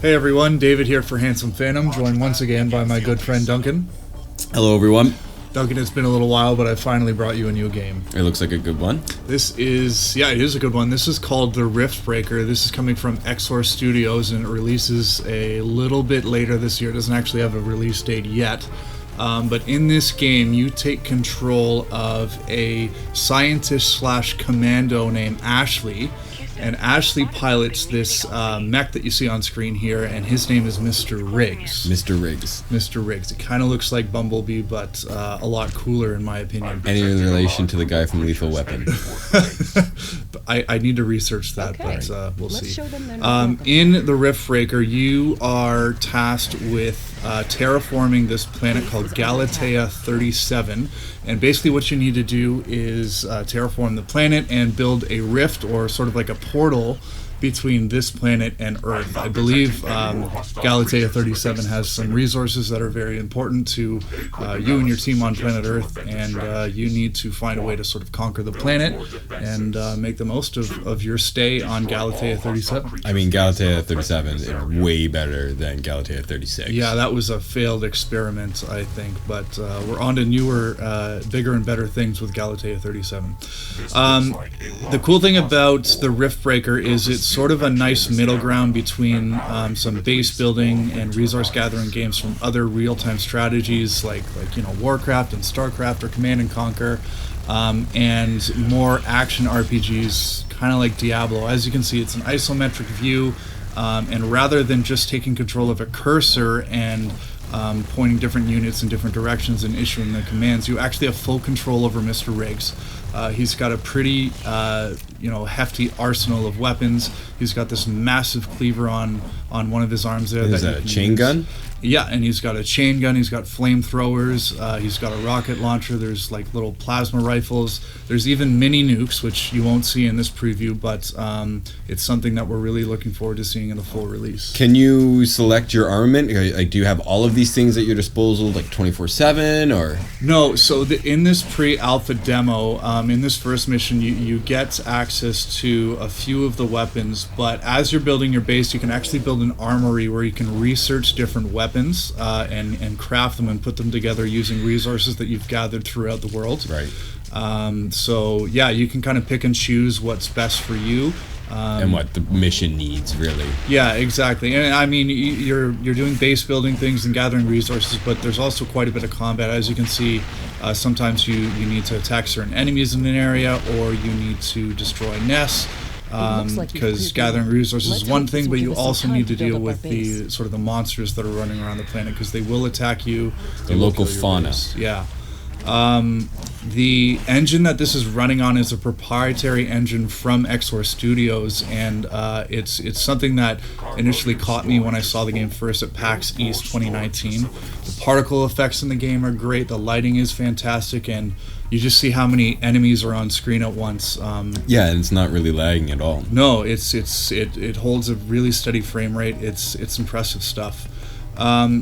Hey everyone, David here for Handsome Phantom, joined once again by my good friend Duncan. Hello everyone. Duncan, it's been a little while, but I finally brought you a new game. It looks like a good one. This is, it is a good one. This is called the Riftbreaker. This is coming from Xor Studios, and it releases a little bit later this year. It doesn't actually have a release date yet. But in this game, you take control of a scientist slash commando named Ashley. And Ashley pilots this mech that you see on screen here, and his name is Mr. Riggs. Mr. Riggs. Mr. Riggs. It kind of looks like Bumblebee, but a lot cooler in my opinion. Any relation to the guy from Lethal Weapon? I need to research that, but we'll see. In the Riftbreaker, you are tasked with terraforming this planet called Galatea 37. And basically what you need to do is terraform the planet and build a rift, or sort of like a portal, between this planet and Earth. I believe Galatea 37 has some resources that are very important to you and your team on planet Earth, and you need to find a way to sort of conquer the planet and make the most of your stay on Galatea 37. I mean, Galatea 37 is way better than Galatea 36. Yeah, that was a failed experiment, I think, but we're on to newer, bigger and better things with Galatea 37. The cool thing about the Riftbreaker is it's sort of a nice middle ground between some base building and resource gathering games from other real-time strategies like Warcraft and Starcraft or Command and Conquer, and more action RPGs, kind of like Diablo. As you can see, it's an isometric view, and rather than just taking control of a cursor and pointing different units in different directions and issuing the commands, you actually have full control over Mr. Riggs. He's got a pretty, hefty arsenal of weapons. He's got this massive cleaver on one of his arms there. Is that a chain gun? Yeah, and he's got a chain gun, he's got flamethrowers, he's got a rocket launcher, there's like little plasma rifles, there's even mini nukes, which you won't see in this preview, but it's something that we're really looking forward to seeing in the full release. Can you select your armament? Like, do you have all of these things at your disposal, like 24/7, or? No, so in this pre-alpha demo, in this first mission, you get access to a few of the weapons, but as you're building your base, you can actually build an armory where you can research different weapons and craft them and put them together using resources that you've gathered throughout the world. Right. So yeah, you can kind of pick and choose what's best for you. And what the mission needs, really. Yeah, exactly. And I mean, you're doing base building things and gathering resources, but there's also quite a bit of combat. As you can see, sometimes you need to attack certain enemies in an area, or you need to destroy nests. Because gathering resources is one thing, but you also need to deal with the sort of the monsters that are running around the planet, because they will attack you. The local fauna. Base. Yeah. The engine that this is running on is a proprietary engine from Xor Studios, and it's something that initially caught me when I saw the game first at PAX East 2019. The particle effects in the game are great, the lighting is fantastic, and you just see how many enemies are on screen at once. Yeah, and it's not really lagging at all. No, it holds a really steady frame rate. It's impressive stuff.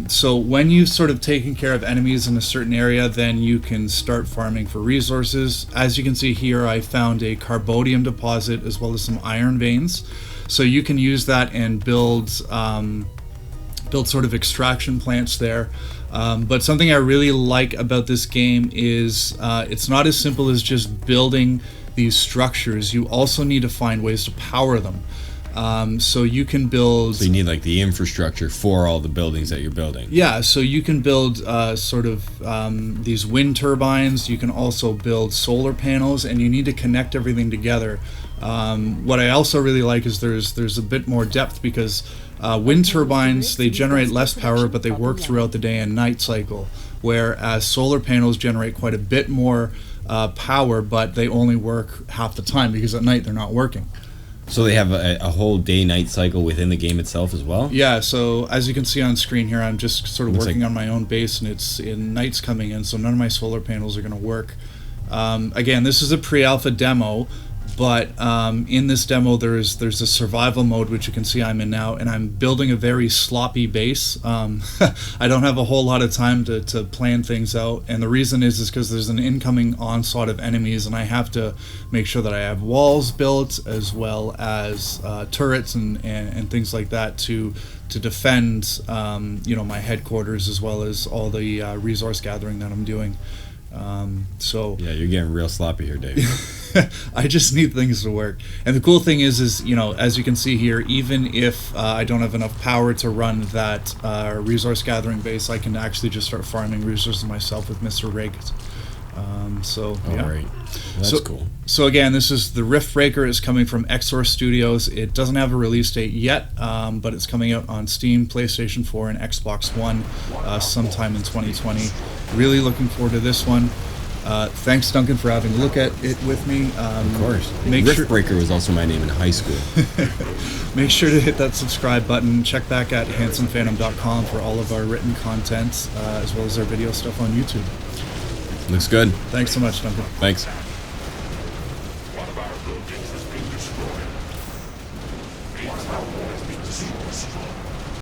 So when you've sort of taken care of enemies in a certain area, then you can start farming for resources. As you can see here, I found a carbodium deposit as well as some iron veins. So you can use that and build sort of extraction plants there. But something I really like about this game is it's not as simple as just building these structures. You also need to find ways to power them. So you can build... So you need like the infrastructure for all the buildings that you're building. Yeah, so you can build sort of these wind turbines. You can also build solar panels, and you need to connect everything together. What I also really like is there's a bit more depth, because wind turbines, they generate less power, but they work throughout the day and night cycle, whereas solar panels generate quite a bit more power, but they only work half the time, because at night they're not working. So they have a whole day-night cycle within the game itself as well? Yeah, so as you can see on screen here, I'm just sort of working on my own base, and night's coming in, so none of my solar panels are going to work. Again, this is a pre-alpha demo, But in this demo, there's a survival mode, which you can see I'm in now, and I'm building a very sloppy base. I don't have a whole lot of time to plan things out, and the reason is because there's an incoming onslaught of enemies, and I have to make sure that I have walls built as well as turrets and things like that to defend my headquarters, as well as all the resource gathering that I'm doing. So yeah, you're getting real sloppy here, Dave. I just need things to work. And the cool thing is as you can see here, even if I don't have enough power to run that resource gathering base, I can actually just start farming resources myself with Mr. Rigged. Yeah. Right. That's cool. So again, this is the Riftbreaker. Is coming from Xor Studios. It doesn't have a release date yet, but it's coming out on Steam, PlayStation 4, and Xbox One sometime in 2020. Really looking forward to this one. Thanks, Duncan, for having a look at it with me. Of course. Riftbreaker was also my name in high school. Make sure to hit that subscribe button. Check back at handsomephantom.com for all of our written content, as well as our video stuff on YouTube. Looks good. Thanks so much, Duncan. Thanks. One of our buildings has been destroyed. Its power has been destroyed.